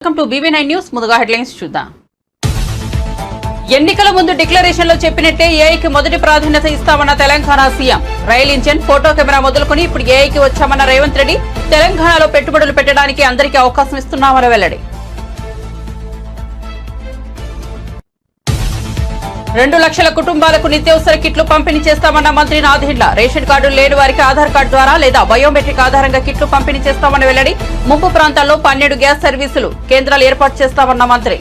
Welcome to BB9 news. ముందుగా headlines చూద్దాం. ఎన్నికల ముందు డిక్లరేషన్ లో చెప్పినట్టే ఏఐకి మొదటి ప్రాధాన్యత ఇస్తామన్న Telangana CM. Rail engine, photo camera మొదలుకొని ఇప్పుడు ఏఐకి వచ్చామన్న రేవంత్ రెడ్డి. తెలంగాణలో పెట్టుబడులు పెట్టడానికి అందరికీ అవకాశం ఇస్తున్నామని వెల్లడి. 2 లక్షల కుటుంబాలకు నిత్యావసర కిట్లు పంపిణీ చేస్తామన్న మంత్రి నాదెండ్ల. రేషన్ కార్డులు లేని వారికి ఆధార్ కార్డు ద్వారా లేదా బయోమెట్రిక్ ఆధారంగా కిట్లు పంపిణీ చేస్తామని వెల్లడి. ముంపు ప్రాంతాల్లో 12 గ్యాస్ సర్వీసులు కేంద్రాలు ఏర్పాటు చేస్తామన్న మంత్రి.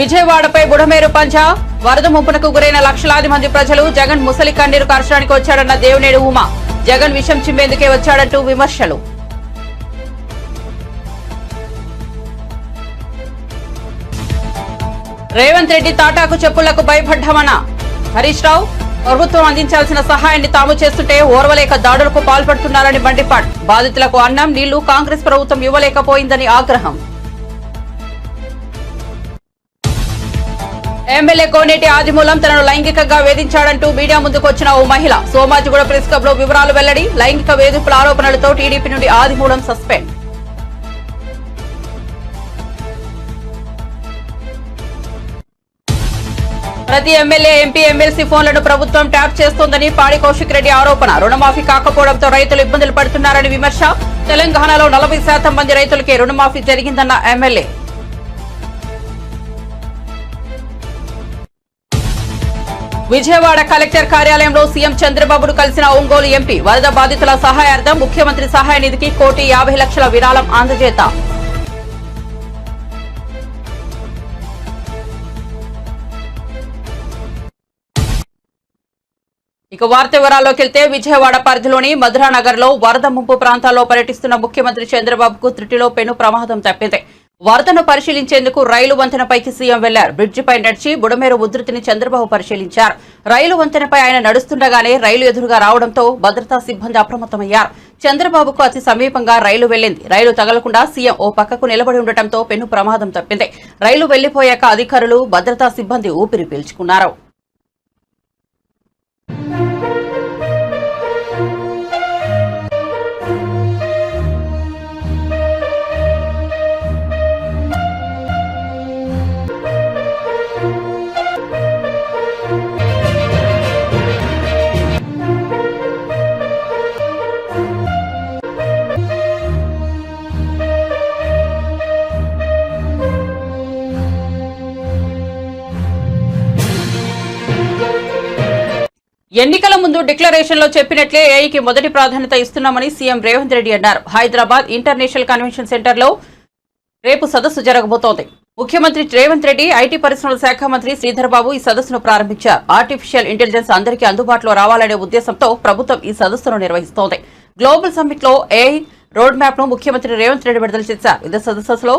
విజయవాడపై బుడమేరు పంజా. వరద ముంపునకు గురైన లక్షలాది మంది ప్రజలు. జగన్ ముసలి కన్నీరు కార్చడానికి వచ్చాడన్న దేవినేడు ఉమా. జగన్ విషం చిమ్మేందుకే వచ్చాడంటూ విమర్శలు. రేవంత్ రెడ్డి తాటాకు చెప్పులకు భయపడ్డామన్న హరీష్ రావు. ప్రభుత్వం అందించాల్సిన సహాయాన్ని తాము చేస్తుంటే ఓర్వలేక దాడులకు పాల్పడుతున్నారని మండిపాడు. బాధితులకు అన్నం, నీళ్లు కాంగ్రెస్ ప్రభుత్వం ఇవ్వలేకపోయిందని ఆగ్రహం. ఎమ్మెల్యే కోనేటి ఆదిమూలం తనను లైంగికంగా వేధించాడంటూ మీడియా ముందుకు వచ్చిన ఓ మహిళ. సోమాజిగూడ ప్రెస్ క్లబ్ లో వివరాలు వెల్లడి. లైంగిక వేధింపుల ఆరోపణలతో టీడీపీ నుండి ఆదిమూలం సస్పెండ్. ప్రతి ఎమ్మెల్యే, ఎంపీ, ఎమ్మెల్సీ ఫోన్లను ప్రభుత్వం ట్యాప్ చేస్తోందని పాడి కౌశిక్ రెడ్డి ఆరోపణ. రుణమాఫీ కాకపోవడంతో రైతులు ఇబ్బందులు పడుతున్నారని విమర్శ. తెలంగాణలో 40% మంది రైతులకే రుణమాఫీ జరిగిందన్న ఎమ్మెల్యే. విజయవాడ కలెక్టర్ కార్యాలయంలో సీఎం చంద్రబాబును కలిసిన ఒంగోలు ఎంపీ. వరద బాధితుల సహాయార్థం ముఖ్యమంత్రి సహాయ నిధికి 1,50,00,000 విరాళం అందజేత. ఇక వార్త వివరాల్లోకి వెళ్తే, విజయవాడ పరిధిలోని మధురానగర్ లో వరద ముంపు ప్రాంతాల్లో పర్యటిస్తున్న ముఖ్యమంత్రి చంద్రబాబుకు త్రుటిలో పెను ప్రమాదం తప్పింది. వరదను పరిశీలించేందుకు రైలు వంతెనపైకి సీఎం వెళ్లారు. బ్రిడ్జిపై నడిచి బుడమేరు ఉధృతిని చంద్రబాబు పరిశీలించారు. రైలు వంతెనపై ఆయన నడుస్తుండగానే రైలు ఎదురుగా రావడంతో భద్రతా సిబ్బంది అప్రమత్తమయ్యారు. చంద్రబాబుకు అతి సమీపంగా రైలు వెళ్లింది. రైలు తగలకుండా సీఎం ఓ పక్కకు నిలబడి ఉండటంతో పెను ప్రమాదం తప్పింది. రైలు వెళ్లిపోయాక అధికారులు, భద్రతా సిబ్బంది ఊపిరి పీల్చుకున్నారు. ఎన్నికల ముందు డిక్లరేషన్ లో చెప్పినట్లే ఏఐకి మొదటి ప్రాధాన్యత ఇస్తున్నామని సీఎం రేవంత్ రెడ్డి అన్నారు. హైదరాబాద్ ఇంటర్నేషనల్ కన్వెన్షన్ సెంటర్ లో రేపు సదస్సు జరగబోతోంది. ముఖ్యమంత్రి రేవంత్ రెడ్డి, ఐటీ పరిశ్రమల శాఖ మంత్రి శ్రీధర్ బాబు ఈ సదస్సును ప్రారంభించారు. ఆర్టిఫిషియల్ ఇంటెలిజెన్స్ అందరికీ అందుబాటులో రావాలనే ఉద్దేశంతో ప్రభుత్వం ఈ సదస్సును నిర్వహిస్తోంది. గ్లోబల్ సమ్మిట్ లో ఏఐ రోడ్ మ్యాప్ ను ముఖ్యమంత్రి రేవంత్ రెడ్డి విడుదల చేశారు. ఇదే సదస్సులో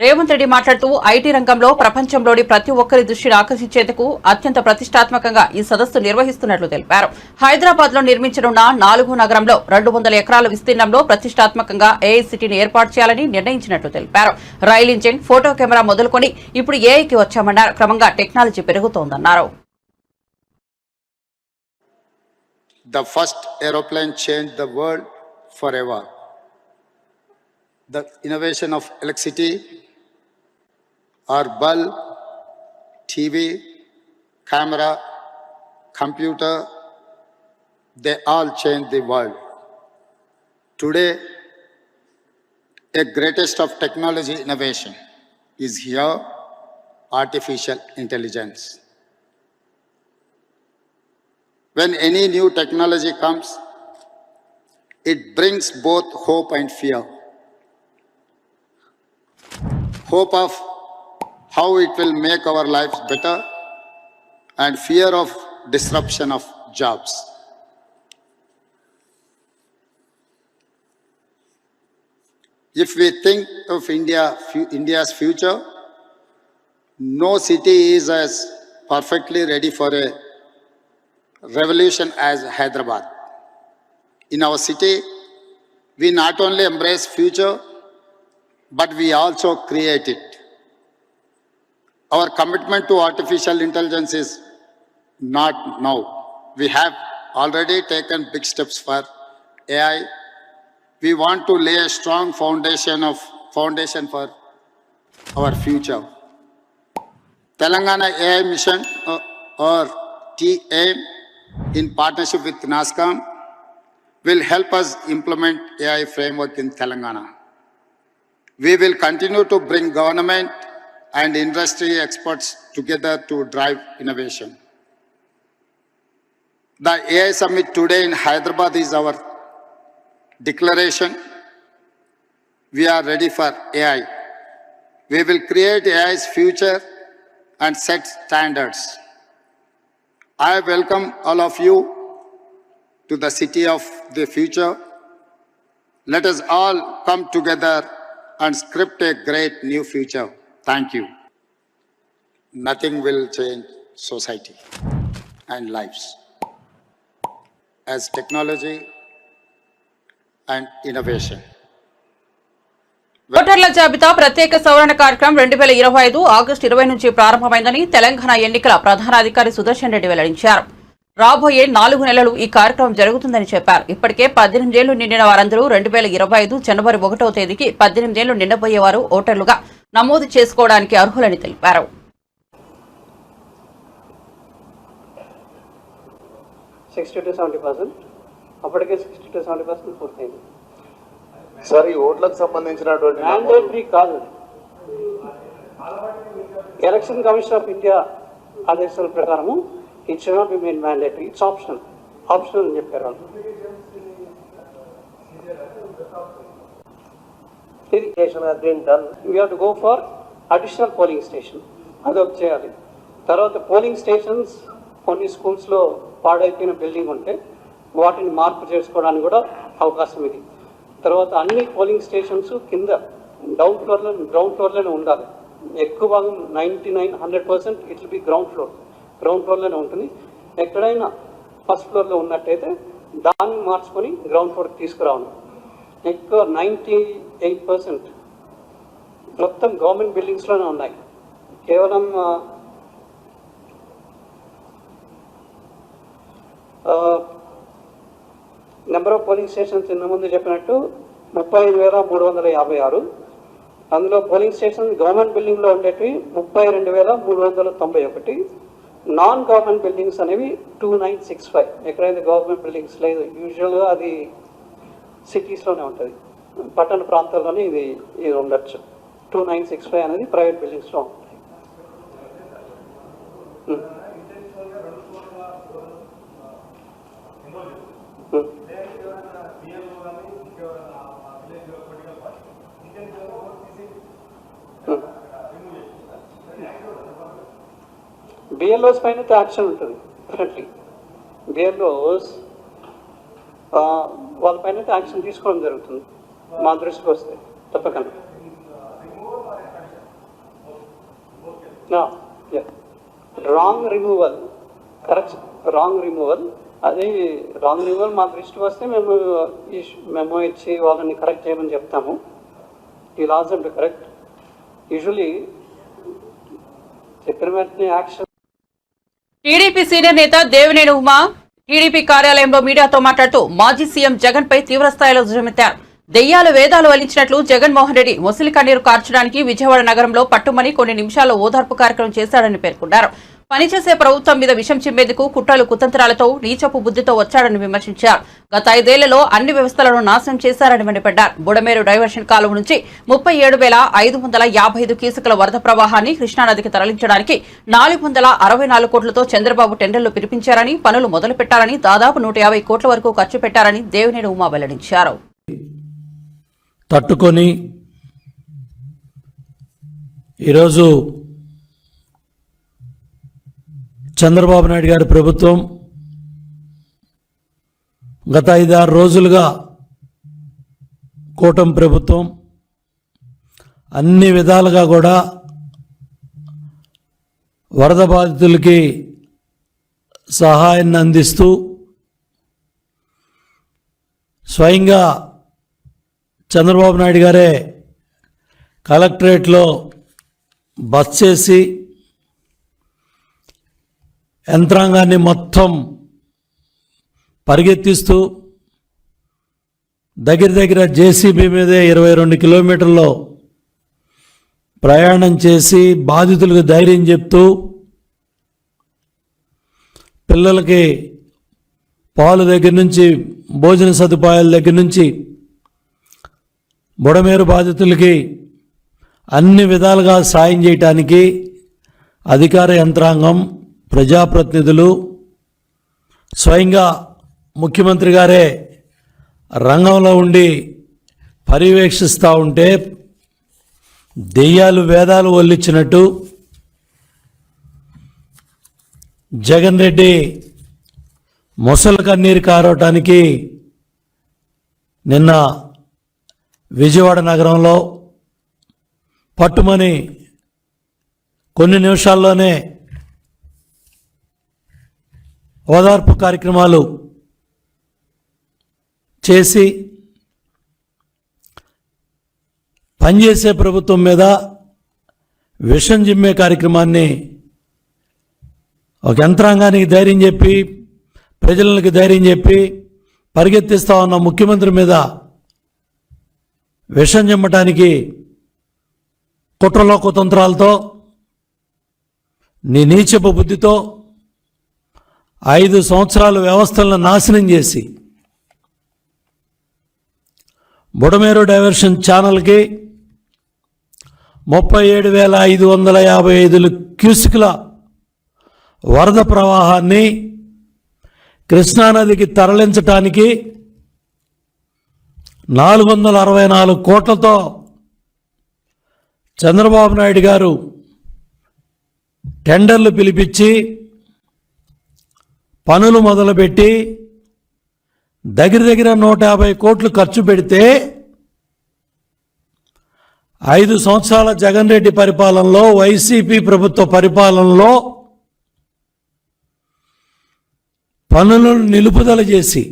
రేవంత్ రెడ్డి మాట్లాడుతూ, ఐటీ రంగంలో ప్రపంచంలోని ప్రతి ఒక్కరి దృష్టిని ఆకర్షించేందుకు అత్యంత ప్రతిష్టాత్మకంగా ఈ సదస్సు నిర్వహిస్తున్నట్లు తెలిపారు. హైదరాబాద్ లో నిర్మించనున్న 4 నగరంలో 200 ఎకరాల విస్తీర్ణంలో ప్రతిష్టాత్మకంగా ఏఐ సిటీని ఏర్పాటు చేయాలని నిర్ణయించినట్లు తెలిపారు. రైల్ ఇంజిన్, ఫోటో కెమెరా మొదలుకొని ఇప్పుడు ఏఐకి వచ్చామన్నారు. క్రమంగా technology పెరుగుతోందన్నారు. The first aeroplane changed the world forever. The innovation of electricity, or bulb, TV, camera, computer, they all change the world. Today, a greatest of technology innovation is here, artificial intelligence. When any new technology comes, it brings both hope and fear. Hope of how it will make our lives better, and fear of disruption of jobs. If we think of India's future, no city is as perfectly ready for a revolution as Hyderabad. In our city, we not only embrace future, but we also create it. Our commitment to artificial intelligence is not now. We have already taken big steps for AI. we want to lay a strong foundation for our future. Telangana AI Mission or TAIM in partnership with NASCOM will help us implement AI framework in Telangana. We will continue to bring government and industry experts together to drive innovation. The AI Summit today in Hyderabad is our declaration. We are ready for AI. We will create AI's future and set standards. I welcome all of you to the city of the future. Let us all come together and script a great new future. Thank you. Nothing will change society and lives as technology and innovation. ఓటర్ల జాబితా ప్రత్యేక సవరణ కార్యక్రమం 2025 August 20 నుంచి ప్రారంభమైందని తెలంగాణ ఎన్నికల ప్రధానాధికారి సుదర్శన్ రెడ్డి వెల్లడించారు. రాబోయే 4 నెలలు ఈ కార్యక్రమం జరుగుతుందని చెప్పారు. ఇప్పటికే 18 ఏళ్లు నిండిన వారందరూ 2025 జనవరి 1వ తేదీకి 18 ఏళ్లు నిండబోయేవారు ఓటర్లుగా నమోదు చేసుకోవడానికి అర్హులని తెలిపారు. 60 to 70%. అప్పటికే 60 to 70% పూర్తయింది. సార్ ఈ ఓట్లకు సంబంధించినటువంటి మ్యాండేటరీ కాదు. ఎలక్షన్ కమిషన్ ఆఫ్ ఇండియా ఆదేశాల ప్రకారము it should not be made mandatory, it's optional అని చెప్పారు వాళ్ళు. Irrigation has been done. We have to go for additional polling station. అదొకటి చేయాలి. తర్వాత పోలింగ్ స్టేషన్స్ కొన్ని స్కూల్స్లో పాడైపోయిన బిల్డింగ్ ఉంటే వాటిని మార్పు చేసుకోవడానికి కూడా అవకాశం ఇది. తర్వాత అన్ని పోలింగ్ స్టేషన్స్ కింద గ్రౌండ్ ఫ్లోర్లోనే ఉండాలి. ఎక్కువ భాగం 99-100% ఇట్ విల్ బి గ్రౌండ్ ఫ్లోర్లోనే ఉంటుంది. ఎక్కడైనా ఫస్ట్ ఫ్లోర్లో ఉన్నట్టయితే దాన్ని మార్చుకొని గ్రౌండ్ ఫ్లోర్కి తీసుకురావాలి. ఎక్కువ 98% మొత్తం గవర్నమెంట్ బిల్డింగ్స్లోనే ఉన్నాయి. కేవలం నెంబర్ ఆఫ్ పోలింగ్ స్టేషన్స్ ఇంతకుముందు చెప్పినట్టు 35,356. అందులో పోలింగ్ స్టేషన్ గవర్నమెంట్ బిల్డింగ్లో ఉండేటివి 32,391. నాన్ గవర్నమెంట్ బిల్డింగ్స్ అనేవి 2965. ఎక్కడైతే గవర్నమెంట్ బిల్డింగ్స్ లేదు, యూజువల్గా అది సిటీస్లోనే ఉంటుంది, పట్టణ ప్రాంతాల్లోనే ఇది ఉండొచ్చు. 2965 అనేది ప్రైవేట్ బిల్డింగ్స్లో ఉంటుంది. బిఎల్ఓస్ పైన యాక్షన్ ఉంటుంది డెఫినెట్లీ. బిఎల్ఓస్ వాళ్ళపైన యాక్షన్ తీసుకోవడం జరుగుతుంది మా దృష్టికి వస్తే తప్పకుండా. Wrong removal, correct, wrong removal, అది రాంగ్ రిమూవల్ మా దృష్టికి వస్తే మేము ఇచ్చి వాళ్ళని కరెక్ట్ చేయమని చెప్తాము. ఈ లాస్ అంటే కరెక్ట్. యూజువలీ చెప్పిన వెంటనే యాక్షన్. టీడీపీ సీనియర్ నేత దేవినేని ఉమా టీడీపీ కార్యాలయంలో మీడియాతో మాట్లాడుతూ మాజీ సీఎం జగన్ పై తీవ్రస్థాయిలో ధ్వజమెత్తారు. దెయ్యాలు వేదాలు వల్లించినట్లు జగన్మోహన్ రెడ్డి ముసలి కన్నీరు కార్చడానికి విజయవాడ నగరంలో పట్టుమని కొన్ని నిమిషాల్లో ఓదార్పు కార్యక్రమం చేశాడని పేర్కొన్నారు. పనిచేసే ప్రభుత్వం మీద విషం చిమ్మేందుకు కుట్రలు కుతంత్రాలతో నీచపు బుద్ధితో వచ్చాడని విమర్శించారు. గత 5 ఏళ్లలో అన్ని వ్యవస్థలను నాశనం చేశారని మండిపడ్డారు. బుడమేరు డైవర్షన్ కాలువ నుంచి 37,555 క్యూసెక్ల వరద ప్రవాహాన్ని కృష్ణానదికి తరలించడానికి 464 కోట్లతో చంద్రబాబు టెండర్లు పిలిపించారని, పనులు మొదలుపెట్టారని, దాదాపు 150 కోట్ల వరకు ఖర్చు పెట్టారని దేవినేని ఉమా వెల్లడించారు. తట్టుకొని ఈరోజు చంద్రబాబు నాయుడు గారి ప్రభుత్వం గత 5-6 రోజులుగా కూటమి ప్రభుత్వం అన్ని విధాలుగా కూడా వరద బాధితులకి సహాయాన్ని అందిస్తూ స్వయంగా చంద్రబాబు నాయుడు గారే కలెక్టరేట్లో బస్ చేసి యంత్రాంగాన్ని మొత్తం పరిగెత్తిస్తూ దగ్గర జేసీబీ మీదే 22 కిలోమీటర్లో ప్రయాణం చేసి బాధితులకు ధైర్యం చెప్తూ పిల్లలకి పాలు దగ్గర నుంచి భోజన సదుపాయాల దగ్గర నుంచి బుడమేరు బాధితులకి అన్ని విధాలుగా సాయం చేయటానికి అధికార యంత్రాంగం, ప్రజాప్రతినిధులు, స్వయంగా ముఖ్యమంత్రి గారే రంగంలో ఉండి పర్యవేక్షిస్తూ ఉంటే దెయ్యాలు వేదాలు వల్లించినట్టు జగన్ రెడ్డి ముసలి కన్నీరు కారవటానికి నిన్న విజయవాడ నగరంలో పట్టుమని కొన్ని నిమిషాల్లోనే ఓదార్పు కార్యక్రమాలు చేసి పనిచేసే ప్రభుత్వం మీద విషం జిమ్మే కార్యక్రమాన్ని ఒక యంత్రాంగానికి ధైర్యం చెప్పి ప్రజలకి ధైర్యం చెప్పి పరిగెత్తిస్తా ఉన్న ముఖ్యమంత్రి మీద విషం చిమ్మటానికి కుట్రలో కుతంత్రాలతో నీ నీచపు బుద్ధితో 5 సంవత్సరాల వ్యవస్థలను నాశనం చేసి బుడమేరు డైవర్షన్ ఛానల్కి 37,555 క్యూసిక్ల వరద ప్రవాహాన్ని కృష్ణానదికి తరలించటానికి 464 కోట్లతో చంద్రబాబు నాయుడు గారు టెండర్లు పిలిపించి పనులు మొదలుపెట్టి దగ్గర 150 కోట్లు ఖర్చు పెడితే 5 సంవత్సరాల జగన్ రెడ్డి పరిపాలనలో, వైసీపీ ప్రభుత్వ పరిపాలనలో పనులను నిలుపుదల చేసి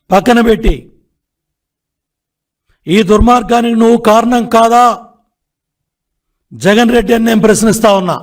పక్కన పెట్టి ఈ దుర్మార్గానికి నువ్వు కారణం కాదా జగన్ రెడ్డి అని నేను ప్రశ్నిస్తా ఉన్నా.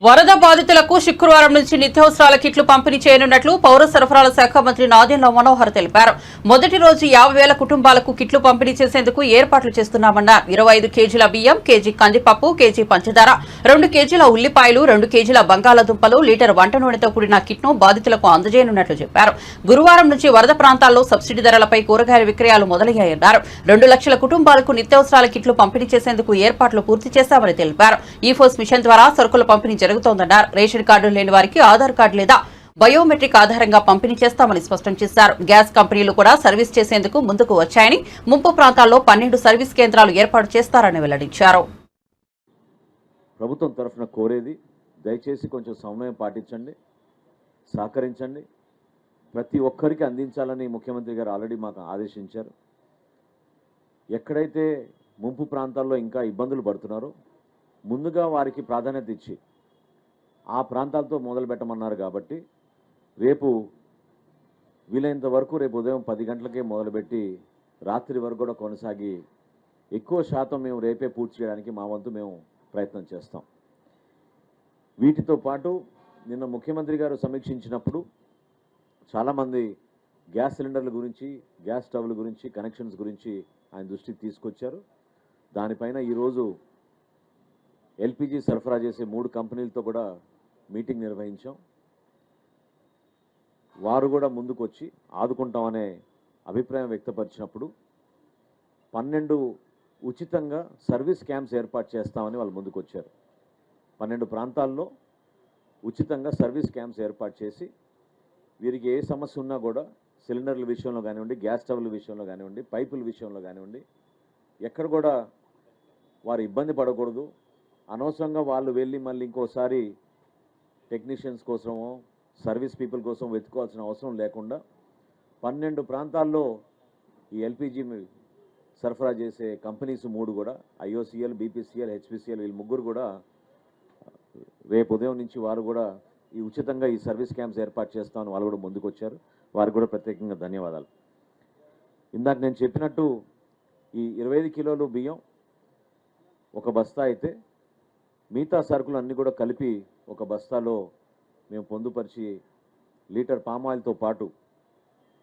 వరద బాధితులకు శుక్రవారం నుంచి నిత్యావసరాల కిట్లు పంపిణీ చేయనున్నట్లు పౌర సరఫరాల శాఖ మంత్రి నాదెండ్ల మనోహర్ తెలిపారు. మొదటి రోజు 50,000 కుటుంబాలకు కిట్లు పంపిణీ చేసేందుకు ఏర్పాట్లు చేస్తున్నామన్నారు. 25 కేజీల బియ్యం, కేజీ కందిపప్పు, కేజీ పంచదార, 2 కేజీల ఉల్లిపాయలు, 2 కేజీల బంగాళాదుంపలు, లీటర్ వంట నూనెతో కూడిన కిట్ను బాధితులకు అందజేయనున్నట్లు చెప్పారు. గురువారం నుంచి వరద ప్రాంతాల్లో సబ్సిడీ ధరలపై కూరగాయల విక్రయాలు మొదలయ్యాయన్నారు. 2 లక్షల కుటుంబాలకు నిత్యావసరాల కిట్లు పంపిణీ చేసేందుకు ఏర్పాట్లు పూర్తి చేశామని తెలిపారు. ఈ ఫోర్స్ మిషన్ ద్వారా సరుకుల పంపిణీ జరుగుతోందన్నారు. రేషన్ కార్డు లేని వారికి ఆధార్ కార్డు లేదా బయోమెట్రిక్ ఆధారంగా పంపిణీ చేస్తామని స్పష్టం చేశారు. గ్యాస్ కంపెనీలు కూడా సర్వీస్ చేసేందుకు ముందుకు వచ్చాయని, ముంపు ప్రాంతాల్లో 12 సర్వీస్ కేంద్రాలు ఏర్పాటు చేస్తారని వెల్లడించారు. ప్రభుత్వం తరఫున కోరేది దయచేసి కొంచెం సమయం పాటించండి, సహకరించండి. ప్రతి ఒక్కరికి అందించాలని ముఖ్యమంత్రి గారు ఆల్రెడీ మాకు ఆదేశించారు. ఎక్కడైతే ముంపు ప్రాంతాల్లో ఇంకా ఇబ్బందులు పడుతున్నారో ముందుగా వారికి ప్రాధాన్యత ఇచ్చి ఆ ప్రాంతాలతో మొదలు పెట్టమన్నారు. కాబట్టి రేపు వీలైనంత వరకు రేపు ఉదయం 10 గంటలకే మొదలుపెట్టి రాత్రి వరకు కూడా కొనసాగి ఎక్కువ శాతం మేము రేపే పూర్తి చేయడానికి మా వంతు మేము ప్రయత్నం చేస్తాం. వీటితో పాటు నిన్న ముఖ్యమంత్రి గారు సమీక్షించినప్పుడు చాలామంది గ్యాస్ సిలిండర్ల గురించి, గ్యాస్ స్టవ్ల గురించి, కనెక్షన్స్ గురించి ఆయన దృష్టికి తీసుకొచ్చారు. దానిపైన ఈరోజు ఎల్పిజి సరఫరా చేసే 3 కంపెనీలతో కూడా మీటింగ్ నిర్వహించాం. వారు కూడా ముందుకు వచ్చి ఆదుకుంటామనే అభిప్రాయం వ్యక్తపరిచినప్పుడు 12 ఉచితంగా సర్వీస్ క్యాంప్స్ ఏర్పాటు చేస్తామని వాళ్ళు ముందుకు వచ్చారు. 12 ప్రాంతాల్లో ఉచితంగా సర్వీస్ క్యాంప్స్ ఏర్పాటు చేసి వీరికి ఏ సమస్య ఉన్నా కూడా సిలిండర్ల విషయంలో కానివ్వండి, గ్యాస్ స్టవ్ల విషయంలో కానివ్వండి, పైపుల విషయంలో కానివ్వండి, ఎక్కడ కూడా వారు ఇబ్బంది పడకూడదు. అనవసరంగా వాళ్ళు వెళ్ళి మళ్ళీ ఇంకోసారి టెక్నీషియన్స్ కోసమో సర్వీస్ పీపుల్ కోసం వెతుకోవాల్సిన అవసరం లేకుండా 12 ప్రాంతాల్లో ఈ ఎల్పిజి సరఫరా చేసే కంపెనీస్ 3 కూడా ఐఓసిఎల్, బీపీసీఎల్, హెచ్పిసిఎల్ వీళ్ళు 3 కూడా రేపు ఉదయం నుంచి వారు కూడా ఈ ఉచితంగా ఈ సర్వీస్ క్యాంప్స్ ఏర్పాటు చేస్తామని వాళ్ళు కూడా ముందుకు వచ్చారు. వారికి కూడా ప్రత్యేకంగా ధన్యవాదాలు. ఇందాక నేను చెప్పినట్టు ఈ 25 కిలోలు బియ్యం ఒక బస్తా అయితే మిగతా సరుకులు అన్నీ కూడా కలిపి ఒక బస్తాలో మేము పొందుపరిచి లీటర్ పామాయిల్తో పాటు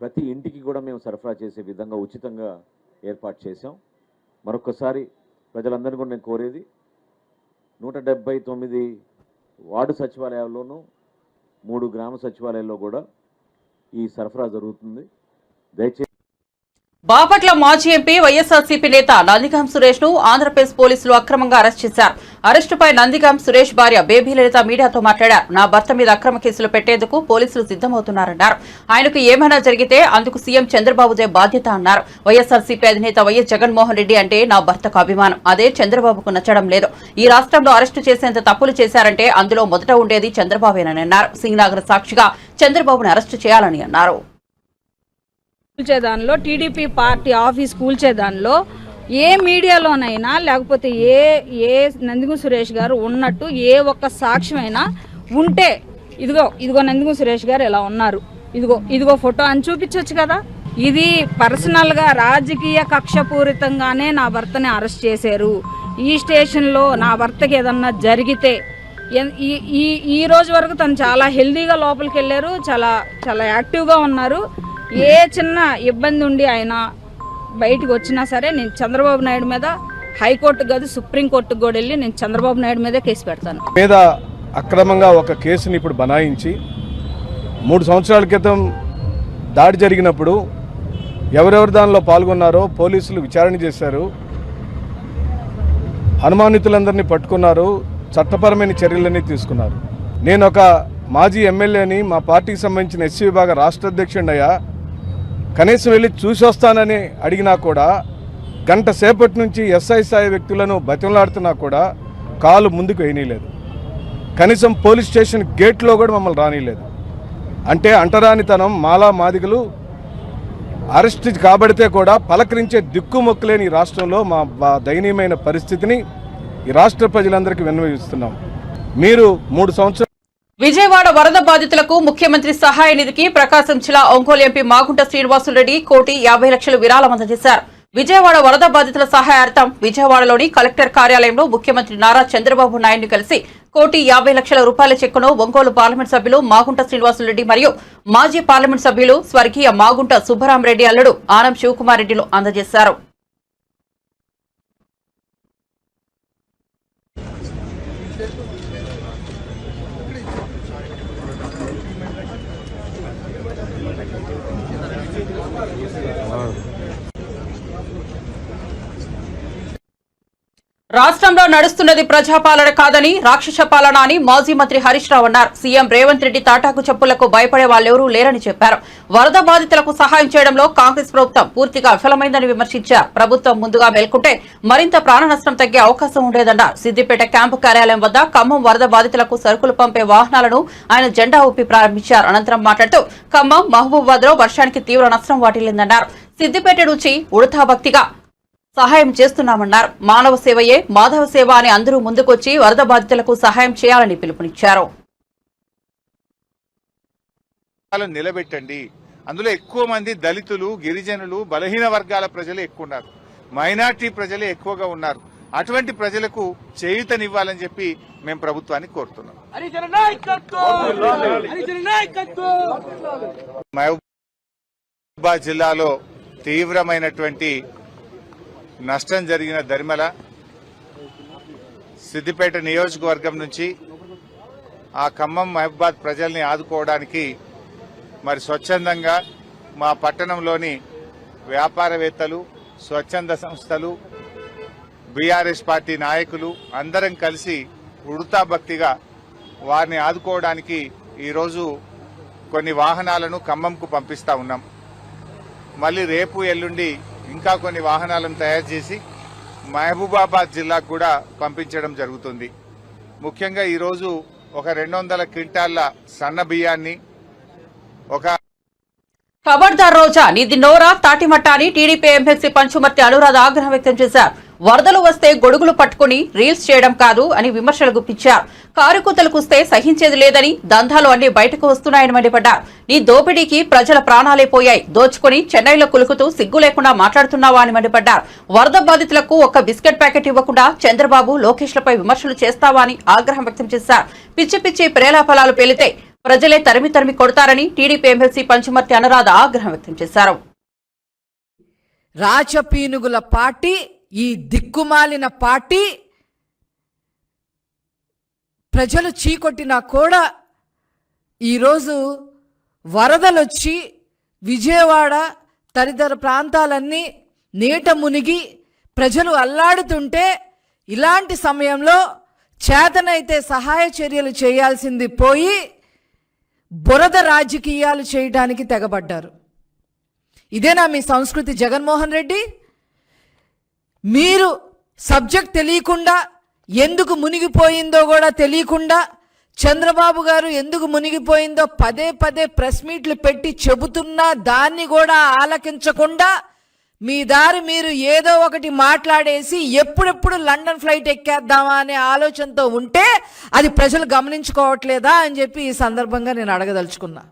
ప్రతి ఇంటికి కూడా మేము సరఫరా చేసే విధంగా ఉచితంగా ఏర్పాటు చేశాం. మరొకసారి ప్రజలందరినీ కూడా నేను కోరేది 179 వార్డు సచివాలయాల్లోనూ 3 గ్రామ సచివాలయాల్లో కూడా ఈ సరఫరా జరుగుతుంది. దయచేసి బాపట్ల మాజీ ఎంపీ వైఎస్ఆర్సీపీ నేత నందిగాం సురేష్ ను ఆంధ్రప్రదేశ్ పోలీసులు అక్రమంగా అరెస్ట్ చేశారు. అరెస్టుపై నందిగాం సురేష్ భార్య బేబీ లలిత మీడియాతో మాట్లాడారు. నా భర్త మీద అక్రమ కేసులు పెట్టేందుకు పోలీసులు సిద్దమవుతున్నారన్నారు. ఆయనకు ఏమైనా జరిగితే అందుకు సీఎం చంద్రబాబుదే బాధ్యత అన్నారు. వైఎస్ఆర్సీపీ అధినేత వైఎస్ జగన్మోహన్ రెడ్డి అంటే నా భర్తకు అభిమానం. అదే చంద్రబాబుకు నచ్చడం లేదు. ఈ రాష్ట్రంలో అరెస్టు చేసేంత తప్పులు చేశారంటే అందులో మొదట ఉండేది చంద్రబాబేనని అన్నారు. సింగనగర్ సాక్షిగా చంద్రబాబును అరెస్టు చేయాలని అన్నారు. కూల్చేదానిలో టీడీపీ పార్టీ ఆఫీస్ కూల్చేదానిలో ఏ మీడియాలోనైనా లేకపోతే ఏ నందిగం సురేష్ గారు ఉన్నట్టు ఏ ఒక్క సాక్ష్యమైనా ఉంటే ఇదిగో నందిగం సురేష్ గారు ఎలా ఉన్నారు, ఇదిగో ఫోటో అని చూపించవచ్చు కదా. ఇది పర్సనల్గా రాజకీయ కక్షపూరితంగానే నా భర్తని అరెస్ట్ చేశారు. ఈ స్టేషన్లో నా భర్తకి ఏదన్నా జరిగితే ఈ రోజు వరకు తను చాలా హెల్దీగా లోపలికి వెళ్ళారు, చాలా యాక్టివ్గా ఉన్నారు. ఏ చిన్న ఇబ్బంది ఉండి ఆయన బయటకు వచ్చినా సరే నేను చంద్రబాబు నాయుడు మీద హైకోర్టు కాదు సుప్రీంకోర్టుకు కూడా వెళ్ళి నేను చంద్రబాబు నాయుడు మీదే కేసు పెడతాను. మీద అక్రమంగా ఒక కేసుని ఇప్పుడు బనాయించి 3 సంవత్సరాల క్రితం దాడి జరిగినప్పుడు ఎవరెవరు దానిలో పాల్గొన్నారో పోలీసులు విచారణ చేశారు. అనుమానితులందరినీ పట్టుకున్నారు, చట్టపరమైన చర్యలన్నీ తీసుకున్నారు. నేను ఒక మాజీ ఎమ్మెల్యేని, మా పార్టీకి సంబంధించిన ఎస్సీ విభాగ రాష్ట్ర అధ్యక్షుడినయ్యా, కనీసం వెళ్ళి చూసొస్తానని అడిగినా కూడా గంట సేపటి నుంచి ఎస్ఐ స్థాయి వ్యక్తులను బతిమలాడుతున్నా కూడా కాలు ముందుకు వేయనీయలేదు. కనీసం పోలీస్ స్టేషన్ గేట్లో కూడా మమ్మల్ని రానిలేదు. అంటే అంటరానితనం, మాలా మాదిగలు అరెస్ట్ కాబడితే కూడా పలకరించే దిక్కుమొక్కులేని ఈ రాష్ట్రంలో మా దయనీయమైన పరిస్థితిని ఈ రాష్ట్ర ప్రజలందరికీ విన్నవిస్తున్నాం. మీరు 3 సంవత్సరాలు విజయవాడ వరద బాధితులకు ముఖ్యమంత్రి సహాయ నిధికి ప్రకాశం జిల్లా ఒంగోలు ఎంపీ మాగుంట శ్రీనివాసులరెడ్డి 1,50,00,000 లక్షలు విరాళం అందజేశారు. విజయవాడ వరద బాధితుల సహాయార్థం విజయవాడలోని కలెక్టర్ కార్యాలయంలో ముఖ్యమంత్రి నారా చంద్రబాబు నాయుడుని కలిసి 1,50,00,000 రూపాయల చెక్కును ఒంగోలు పార్లమెంట్ సభ్యులు మాగుంట శ్రీనివాసులరెడ్డి మరియు మాజీ పార్లమెంట్ సభ్యులు స్వర్గీయ మాగుంట సుబ్బరామరెడ్డి అల్లుడు ఆనం శివకుమార్ రెడ్డిలు అందజేశారు. రాష్ట్రంలో నడుస్తున్నది ప్రజాపాలన కాదని రాక్షస పాలన అని మాజీ మంత్రి హరీష్ రావు అన్నారు. సీఎం రేవంత్ రెడ్డి తాటాకు చెప్పులకు భయపడే వాళ్ళెవరూ లేరని చెప్పారు. వరద బాధితులకు సహాయం చేయడంలో కాంగ్రెస్ ప్రభుత్వం పూర్తిగా విఫలమైందని విమర్శించారు. ప్రభుత్వం ముందుగా మేల్కొంటే మరింత ప్రాణ నష్టం తగ్గే అవకాశం ఉండేదన్నారు. సిద్దిపేట క్యాంపు కార్యాలయం వద్ద ఖమ్మం వరద బాధితులకు సరుకులు పంపే వాహనాలను ఆయన జెండా ఊపి ప్రారంభించారు. అనంతరం మాట్లాడుతూ ఖమ్మం, మహబూబాబాద్ లో వర్షానికి తీవ్ర నష్టం వాటిల్లిందన్నారు. సిద్దిపేట నుంచి ఉడతా భక్తిగా సహాయం చేస్తున్నామన్నారు. మానవ సేవయే మాధవ సేవ అని అందరూ ముందుకొచ్చి వరద బాధితులకు సహాయం చేయాలని పిలుపునిచ్చారు. నిలబెట్టండి. అందులో ఎక్కువ మంది దళితులు, గిరిజనులు, బలహీన వర్గాల ప్రజలు ఎక్కువ ఉన్నారు, మైనార్టీ ప్రజలే ఎక్కువగా ఉన్నారు. అటువంటి ప్రజలకు చేయూతనివ్వాలని చెప్పి మేము ప్రభుత్వాన్ని కోరుతున్నాం. మహబూబాబాద్ జిల్లాలో తీవ్రమైనటువంటి నష్టం జరిగిన దరిమల, సిద్దిపేట నియోజకవర్గం నుంచి ఆ ఖమ్మం, మహబూబాబాద్ ప్రజల్ని ఆదుకోవడానికి మరి స్వచ్ఛందంగా మా పట్టణంలోని వ్యాపారవేత్తలు, స్వచ్ఛంద సంస్థలు, బీఆర్ఎస్ పార్టీ నాయకులు అందరం కలిసి ఉడతా భక్తిగా వారిని ఆదుకోవడానికి ఈరోజు కొన్ని వాహనాలను ఖమ్మంకు పంపిస్తా ఉన్నాం. మళ్ళీ రేపు ఎల్లుండి ఇంకా కొన్ని వాహనాలను తయారు చేసి మహబూబాబాద్ జిల్లాకు కూడా పంపించడం జరుగుతుంది. ముఖ్యంగా ఈరోజు ఒక 200 క్వింటాళ్ల సన్న బియ్యాన్ని, ఒక ఖబర్దార్ రోజా నీది నోరా తాటిమట్ట అని టీడీపీ ఎమ్మెల్సీ పంచుమర్తి అనురాధ ఆగ్రహం వ్యక్తం చేశారు. వరదలు వస్తే గొడుగులు పట్టుకుని రీల్స్ చేయడం కాదు అని విమర్శలు గుప్పించారు. కారుకూతలు కుస్తే సహించేది లేదని, దందాలు అన్ని బయటకు వస్తున్నాయని మండిపడ్డారు. నీ దోపిడీకి ప్రజల ప్రాణాలే పోయాయి, దోచుకుని చెన్నైలో కులుకుతూ సిగ్గు లేకుండా మాట్లాడుతున్నావా అని మండిపడ్డారు. వరద బాధితులకు ఒక్క బిస్కెట్ ప్యాకెట్ ఇవ్వకుండా చంద్రబాబు, లోకేష్లపై విమర్శలు చేస్తావా అని ఆగ్రహం వ్యక్తం చేశారు. పిచ్చి పిచ్చి ప్రేలాఫలాలు పేలితే ప్రజలే తరిమి తరిమి కొడతారని టీడీపీ ఎమ్మెల్సీ పంచుమర్తి అనురాధ ఆగ్రహం వ్యక్తం చేశారు. రాచపీనుగుల పార్టీ, ఈ దిక్కుమాలిన పార్టీ ప్రజలు చీకొట్టినా కూడా ఈరోజు వరదలొచ్చి విజయవాడ తదితర ప్రాంతాలన్నీ నీట మునిగి ప్రజలు అల్లాడుతుంటే ఇలాంటి సమయంలో చేతనైతే సహాయ చర్యలు చేయాల్సింది పోయి బురద రాజకీయాలు చేయడానికి తెగబడ్డారు. ఇదేనా మీ సంస్కృతి జగన్మోహన్ రెడ్డి? మీరు సబ్జెక్ట్ తెలియకుండా, ఎందుకు మునిగిపోయిందో కూడా తెలియకుండా, చంద్రబాబు గారు ఎందుకు మునిగిపోయిందో పదే పదే ప్రెస్ మీట్లు పెట్టి చెబుతున్నా దాన్ని కూడా ఆలకించకుండా మీ దారి మీరు ఏదో ఒకటి మాట్లాడేసి ఎప్పుడెప్పుడు లండన్ ఫ్లైట్ ఎక్కేద్దామా అనే ఆలోచనతో ఉంటే అది ప్రజలు గమనించుకోవట్లేదా అని చెప్పి ఈ సందర్భంగా నేను అడగదలుచుకున్నా.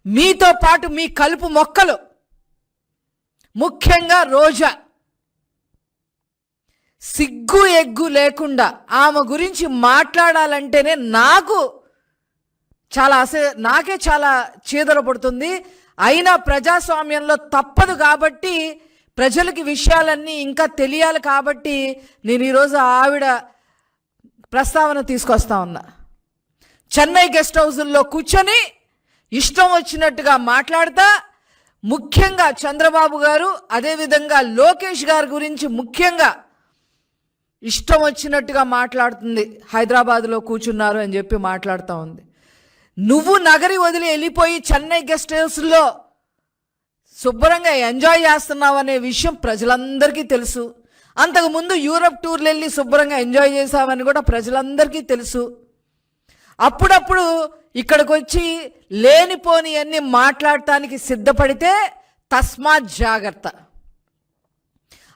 మీతో పాటు మీ కలుపు మొక్కలు, ముఖ్యంగా రోజా, సిగ్గు ఎగ్గు లేకుండా ఆమె గురించి మాట్లాడాలంటేనే నాకే చాలా చీదర పడుతుంది. అయినా ప్రజాస్వామ్యంలో తప్పదు కాబట్టి, ప్రజలకి విషయాలన్నీ ఇంకా తెలియాలి కాబట్టి నేను ఈరోజు ఆవిడ ప్రస్తావన తీసుకొస్తా ఉన్నా. చెన్నై గెస్ట్ హౌజుల్లో కూర్చొని ఇష్టం వచ్చినట్టుగా మాట్లాడతా, ముఖ్యంగా చంద్రబాబు గారు అదేవిధంగా లోకేష్ గారి గురించి ముఖ్యంగా ఇష్టం వచ్చినట్టుగా మాట్లాడుతుంది. హైదరాబాద్లో కూర్చున్నారు అని చెప్పి మాట్లాడుతూ ఉంది. నువ్వు నగరి వదిలి వెళ్ళిపోయి చెన్నై గెస్ట్ హౌస్లో శుభ్రంగా ఎంజాయ్ చేస్తున్నావు అనే విషయం ప్రజలందరికీ తెలుసు. అంతకుముందు యూరప్ టూర్లు వెళ్ళి శుభ్రంగా ఎంజాయ్ చేసామని కూడా ప్రజలందరికీ తెలుసు. అప్పుడప్పుడు ఇక్కడికి వచ్చి లేనిపోని అన్ని మాట్లాడటానికి సిద్ధపడితే తస్మాత్ జాగ్రత్త.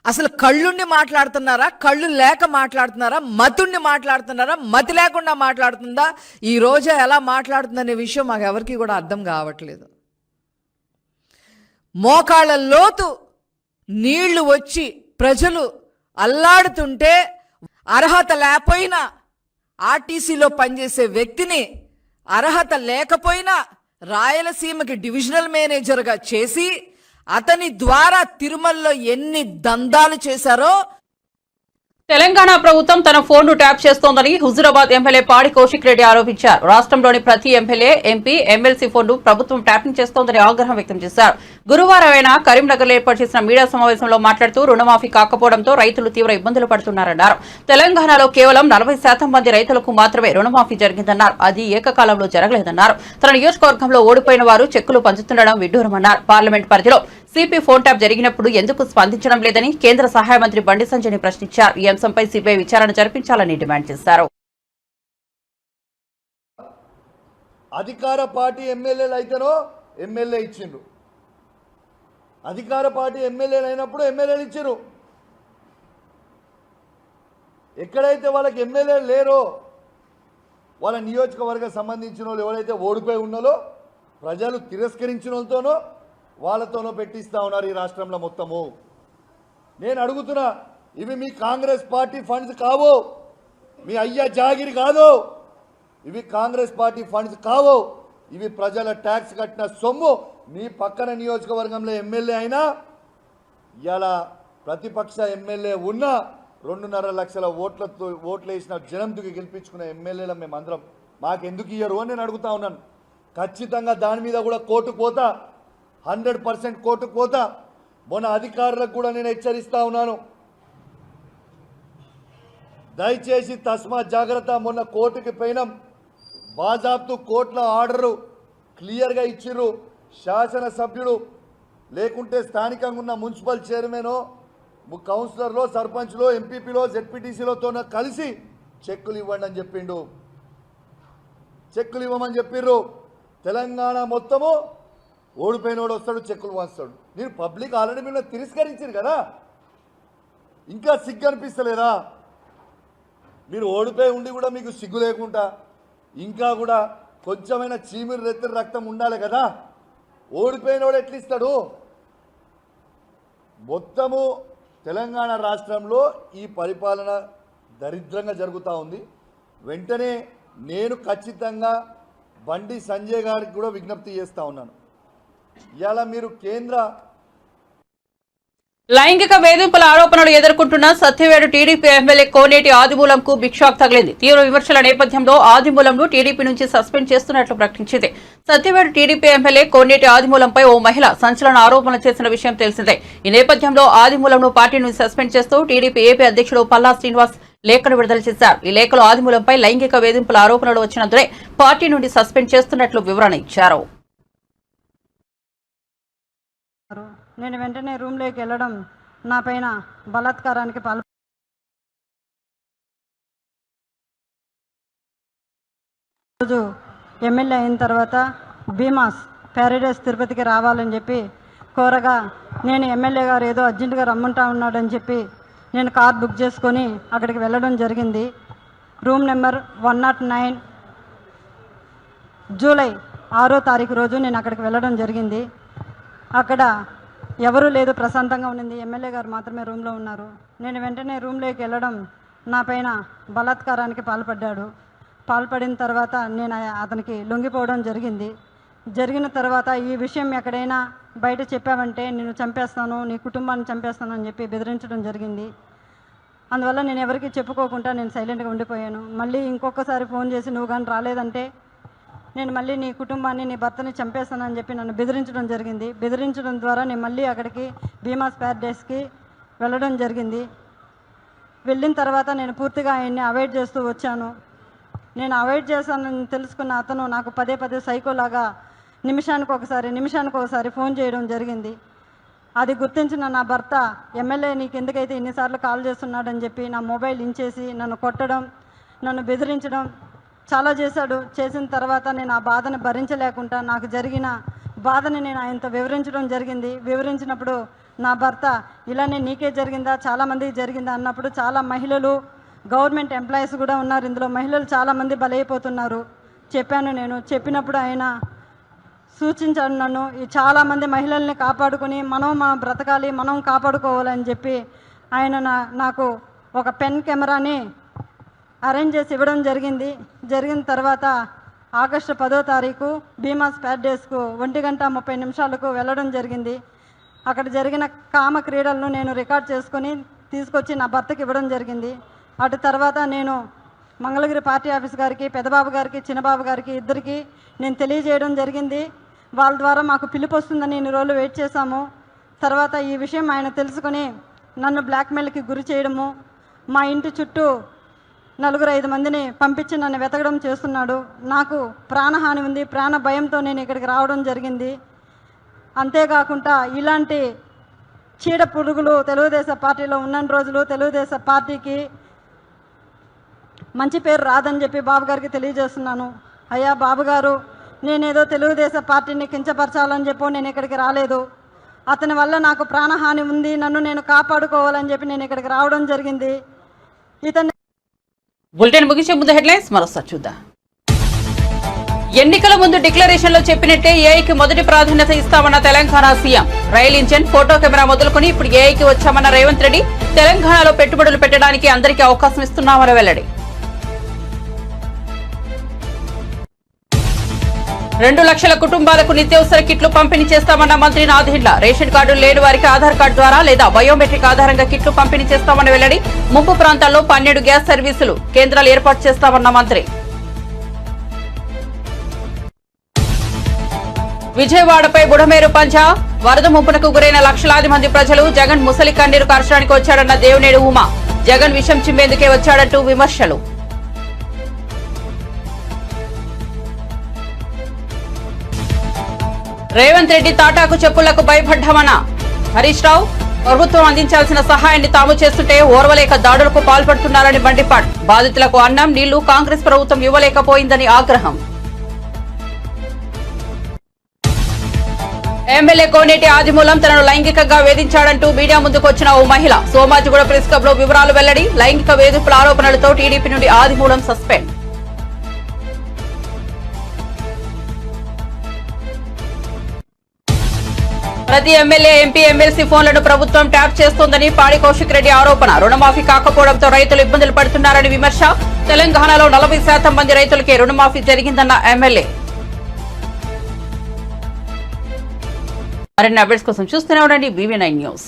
అసలు కళ్ళుండి మాట్లాడుతున్నారా, కళ్ళు లేక మాట్లాడుతున్నారా, మతుండి మాట్లాడుతున్నారా, మతి లేకుండా మాట్లాడుతుందా, ఈ రోజు ఎలా మాట్లాడుతుందనే విషయం మాకు ఎవరికి కూడా అర్థం కావట్లేదు. మోకాళ్ళ లోతు నీళ్లు వచ్చి ప్రజలు అల్లాడుతుంటే అర్హత లేకపోయినా ఆర్టీసీలో పనిచేసే వ్యక్తిని అర్హత లేకపోయినా రాయలసీమకి డివిజనల్ మేనేజర్గా చేసి అతని ద్వారా తిరుమలలో ఎన్ని దందాలు చేశారో. తెలంగాణ ప్రభుత్వం తన ఫోన్ను ట్యాప్ చేస్తోందని హుజూరాబాద్ ఎమ్మెల్యే పాడి కౌశిక్ రెడ్డి ఆరోపించారు. రాష్ట్రంలోని ప్రతి ఎమ్మెల్యే, ఎంపీ, ఎమ్మెల్సీ ఫోన్ను ప్రభుత్వం ట్యాపింగ్ చేస్తోందని ఆగ్రహం వ్యక్తం చేశారు. గురువారం ఆయన కరీంనగర్లో ఏర్పాటు చేసిన మీడియా సమావేశంలో మాట్లాడుతూ రుణమాఫీ కాకపోవడంతో రైతులు తీవ్ర ఇబ్బందులు పడుతున్నారన్నారు. తెలంగాణలో కేవలం 40% మంది రైతులకు మాత్రమే రుణమాఫీ జరిగిందన్నారు. అది ఏకకాలంలో జరగలేదన్నారు. తన నియోజకవర్గంలో ఓడిపోయిన వారు చెక్కులు పంచుతుండడం విడ్డూరమన్నారు. పార్లమెంట్ పరిధిలో సిపి ఫోన్ ట్యాప్ జరిగినప్పుడు ఎందుకు స్పందించడం లేదని కేంద్ర సహాయ మంత్రి బండి సంజయ్ని ప్రశ్నించారు. ఈ అంశంపై సిబిఐ విచారణ జరిపించాలని డిమాండ్ చేశారు. అధికార పార్టీ ఎమ్మెల్యేలు అయితేనో ఎమ్మెల్యే ఇచ్చిండ్రు, అధికార పార్టీ ఎమ్మెల్యేలు అయినప్పుడు ఎమ్మెల్యేలు ఇచ్చారు. ఎక్కడైతే వాళ్ళకి ఎమ్మెల్యేలు లేరో, వాళ్ళ నియోజకవర్గ సంబంధించిన వాళ్ళు ఎవరైతే ఓడిపోయి ఉన్నారో, ప్రజలు తిరస్కరించిన వాళ్ళతోనో వాళ్ళతోనో పెట్టిస్తూ ఉన్నారు ఈ రాష్ట్రంలో మొత్తము. నేను అడుగుతున్నా, ఇవి మీ కాంగ్రెస్ పార్టీ ఫండ్స్ కావు, మీ అయ్యా జాగిరి కాదు, ఇవి కాంగ్రెస్ పార్టీ ఫండ్స్ కావు, ఇవి ప్రజల ట్యాక్స్ కట్టిన సొమ్ము. మీ పక్కన నియోజకవర్గంలో ఎమ్మెల్యే అయినా, ఇలా ప్రతిపక్ష ఎమ్మెల్యే ఉన్న 2.5 లక్షల ఓట్లు వేసిన జనంతుకి గెలిపించుకున్న ఎమ్మెల్యేల మేమందరం మాకెందుకు ఇయ్యరు అని నేను అడుగుతా ఉన్నాను. ఖచ్చితంగా దాని మీద కూడా కోర్టుకు పోతా, 100% కోర్టుకు పోతా. మొన్న అధికారులకు కూడా నేను హెచ్చరిస్తా ఉన్నాను, దయచేసి తస్మాత్ జాగ్రత్త. మొన్న కోర్టుకి పోయినాం, బాజాబ్తు కోర్టుల ఆర్డరు క్లియర్గా ఇచ్చిర్రు. శాసనసభ్యుడు లేకుంటే స్థానికంగా ఉన్న మున్సిపల్ చైర్మన్, కౌన్సిలర్లో, సర్పంచ్లో, ఎంపీపీలో, జెడ్పీటీసీలతో కలిసి చెక్కులు ఇవ్వండి అని చెప్పిండు. చెక్కులు ఇవ్వమని చెప్పిర్రు. తెలంగాణ మొత్తము ఓడిపోయినోడు వస్తాడు, చెక్కులు వాస్తాడు. మీరు పబ్లిక్ ఆల్రెడీ మీరు తిరస్కరించారు కదా, ఇంకా సిగ్గు అనిపిస్తలేదా? మీరు ఓడిపోయి ఉండి కూడా మీకు సిగ్గు లేకుండా ఇంకా కూడా కొంచెమైనా చీమిరి రెత్తిరి రక్తం ఉండాలి కదా. ఓడిపోయినోడు ఎట్లిస్తాడు? మొత్తము తెలంగాణ రాష్ట్రంలో ఈ పరిపాలన దరిద్రంగా జరుగుతూ ఉంది. వెంటనే నేను ఖచ్చితంగా బండి సంజయ్ గారికి కూడా విజ్ఞప్తి చేస్తా ఉన్నాను. ఇవాళ మీరు కేంద్ర లైంగిక వేధింపుల ఆరోపణలు ఎదుర్కొంటున్న సత్యవేడు టీడీపీ ఎమ్మెల్యే కోనేటి ఆదిమూలంకు బిగ్ షాక్ తగిలింది. తీవ్ర విమర్శల నేపథ్యంలో ఆదిమూలంను టీడీపీ నుంచి సస్పెండ్ చేస్తున్నట్లు ప్రకటించింది. సత్యవేడు టీడీపీ ఎమ్మెల్యే కోనేటి ఆదిమూలంపై ఓ మహిళ సంచలన ఆరోపణలు చేసిన విషయం తెలిసిందే. ఈ నేపథ్యంలో ఆదిమూలంను పార్టీ నుంచి సస్పెండ్ చేస్తూ టీడీపీ ఏపీ అధ్యక్షుడు పల్లా శ్రీనివాస్ లేఖను విడుదల చేశారు. ఈ లేఖలో ఆదిమూలంపై లైంగిక వేధింపుల ఆరోపణలు వచ్చినందునే పార్టీ నుండి సస్పెండ్ చేస్తున్నట్లు వివరణ ఇచ్చారు. నేను వెంటనే రూమ్లోకి వెళ్ళడం నా పైన బలాత్కారానికి రోజు ఎమ్మెల్యే అయిన తర్వాత భీమాస్ ప్యారడైస్ తిరుపతికి రావాలని చెప్పి కోరగా నేను ఎమ్మెల్యే గారు ఏదో అర్జెంటుగా రమ్మంటా ఉన్నాడని చెప్పి నేను కార్ బుక్ చేసుకొని అక్కడికి వెళ్ళడం జరిగింది. రూమ్ నెంబర్ 109 జూలై 6వ తారీఖు రోజు నేను అక్కడికి వెళ్ళడం జరిగింది. అక్కడ ఎవరూ లేదు, ప్రశాంతంగా ఉన్నింది. ఎమ్మెల్యే గారు మాత్రమే రూమ్లో ఉన్నారు. నేను వెంటనే రూమ్లోకి వెళ్ళడం నా పైన బలాత్కారానికి పాల్పడిన తర్వాత నేను అతనికి లొంగిపోవడం జరిగింది. జరిగిన తర్వాత ఈ విషయం ఎక్కడైనా బయట చెప్పావంటే నేను చంపేస్తాను, నీ కుటుంబాన్ని చంపేస్తాను అని చెప్పి బెదిరించడం జరిగింది. అందువల్ల నేను ఎవరికి చెప్పుకోకుండా నేను సైలెంట్గా ఉండిపోయాను. మళ్ళీ ఇంకొకసారి ఫోన్ చేసి నువ్వు కానీ రాలేదంటే నేను మళ్ళీ నీ కుటుంబాన్ని, నీ భర్తని చంపేస్తానని చెప్పి నన్ను బెదిరించడం జరిగింది. బెదిరించడం ద్వారా నేను మళ్ళీ అక్కడికి భీమాస్ ప్యారడైస్కి వెళ్ళడం జరిగింది. వెళ్ళిన తర్వాత నేను పూర్తిగా ఆయన్ని అవాయిడ్ చేస్తూ వచ్చాను. నేను అవాయిడ్ చేశానని తెలుసుకున్న అతను నాకు పదే సైకోలాగా నిమిషానికి ఒకసారి ఫోన్ చేయడం జరిగింది. అది గుర్తించిన నా భర్త ఎమ్మెల్యే నీకు ఎందుకైతే ఇన్నిసార్లు కాల్ చేస్తున్నాడని చెప్పి నా మొబైల్ ఇంచేసి నన్ను కొట్టడం, నన్ను బెదిరించడం చాలా చేశాడు. చేసిన తర్వాత నేను ఆ బాధను భరించలేకుండా నాకు జరిగిన బాధని నేను ఆయనతో వివరించడం జరిగింది. వివరించినప్పుడు నా భర్త ఇలానే నీకే జరిగిందా, చాలామందికి జరిగిందా అన్నప్పుడు చాలా మహిళలు, గవర్నమెంట్ ఎంప్లాయీస్ కూడా ఉన్నారు ఇందులో, మహిళలు చాలామంది బలైపోతున్నారు చెప్పాను. నేను చెప్పినప్పుడు ఆయన సూచించాడు నన్ను ఈ చాలామంది మహిళల్ని కాపాడుకొని మనం బ్రతకాలి, మనం కాపాడుకోవాలని చెప్పి ఆయన నాకు ఒక పెన్ కెమెరాని అరేంజ్ చేసి ఇవ్వడం జరిగింది. జరిగిన తర్వాత ఆగస్టు 10వ తారీఖు భీమాస్ ప్యారడైస్కు 1:30 వెళ్ళడం జరిగింది. అక్కడ జరిగిన కామ క్రీడలను నేను రికార్డ్ చేసుకొని తీసుకొచ్చి నా భర్తకి ఇవ్వడం జరిగింది. అటు తర్వాత నేను మంగళగిరి పార్టీ ఆఫీస్ గారికి, పెద్దబాబు గారికి, చిన్నబాబు గారికి ఇద్దరికి నేను తెలియజేయడం జరిగింది. వాళ్ళ ద్వారా మాకు పిలుపు వస్తుందని ఇన్ని రోజులు వెయిట్ చేశాము. తర్వాత ఈ విషయం ఆయన తెలుసుకొని నన్ను బ్లాక్మెయిల్కి గురి చేయడము, మా ఇంటి చుట్టూ 4-5 మందిని పంపించి నన్ను వెతకడం చేస్తున్నాడు. నాకు ప్రాణహాని ఉంది, ప్రాణ భయంతో నేను ఇక్కడికి రావడం జరిగింది. అంతేకాకుండా ఇలాంటి చీడ పురుగులు తెలుగుదేశం పార్టీలో ఉన్న రోజులు తెలుగుదేశం పార్టీకి మంచి పేరు రాదని చెప్పి బాబు గారికి తెలియజేస్తున్నాను. అయ్యా బాబుగారు, నేనేదో తెలుగుదేశం పార్టీని కించపరచాలని చెప్పి నేను ఇక్కడికి రాలేదు. అతని వల్ల నాకు ప్రాణహాని ఉంది, నన్ను నేను కాపాడుకోవాలని చెప్పి నేను ఇక్కడికి రావడం జరిగింది. ఇతను బులెటిన్ ముగించే ముందు హెడ్లైన్స్ మరోసారి చూద్దాం. ఎన్నికల ముందు డిక్లరేషన్ లో చెప్పినట్టే ఏఐకి మొదటి ప్రాధాన్యత ఇస్తామన్న Telangana CM. Rail engine, photo camera మొదలుకొని ఇప్పుడు ఏఐకి వచ్చామన్న రేవంత్ రెడ్డి. తెలంగాణలో పెట్టుబడులు పెట్టడానికి అందరికీ అవకాశం ఇస్తున్నామని వెల్లడి. 2 లక్షల కుటుంబాలకు నిత్యావసర కిట్లు పంపిణీ చేస్తామన్న మంత్రి నాదెండ్ల. రేషన్ కార్డులు లేని వారికి ఆధార్ కార్డు ద్వారా లేదా బయోమెట్రిక్ ఆధారంగా కిట్లు పంపిణీ చేస్తామని వెల్లడి. ముంపు ప్రాంతాల్లో 12 గ్యాస్ సర్వీసులు కేంద్రాలు ఏర్పాటు చేస్తామన్న మంత్రి. విజయవాడపై బుడమేరు పంజా. వరద ముంపునకు గురైన లక్షలాది మంది ప్రజలు. జగన్ ముసలి కన్నీరు కార్చడానికి వచ్చాడన్న దేవినేడు ఉమా. జగన్ విషం చిమ్మేందుకే వచ్చాడంటూ విమర్శలు. రేవంత్ రెడ్డి తాటాకు చెప్పులకు భయపడ్డామన్న హరీష్ రావు. ప్రభుత్వం అందించాల్సిన సహాయాన్ని తాము చేస్తుంటే ఓర్వలేక దాడులకు పాల్పడుతున్నారని మండిపాడు. బాధితులకు అన్నం, నీళ్లు కాంగ్రెస్ ప్రభుత్వం ఇవ్వలేకపోయిందని ఆగ్రహం. ఎమ్మెల్యే కోనేటి ఆదిమూలం తనను లైంగికంగా వేధించాడంటూ మీడియా ముందుకొచ్చిన ఓ మహిళ. సోమాజిగూడ ప్రెస్ క్లబ్ లో వివరాలు వెల్లడి. లైంగిక వేధింపుల ఆరోపణలతో టీడీపీ నుండి ఆదిమూలం సస్పెండ్. ప్రతి ఎమ్మెల్యే, ఎంపీ, ఎమ్మెల్సీ ఫోన్లను ప్రభుత్వం ట్యాప్ చేస్తోందని పాడి కౌశిక్ రెడ్డి ఆరోపణ. రుణమాఫీ కాకపోవడంతో రైతులు ఇబ్బందులు పడుతున్నారని విమర్శ. తెలంగాణలో 40% మంది రైతులకే రుణమాఫీ జరిగిందన్న ఎమ్మెల్యే. మరిన్ని అప్డేట్స్ కోసం చూస్తూనే ఉండండి BV9 న్యూస్.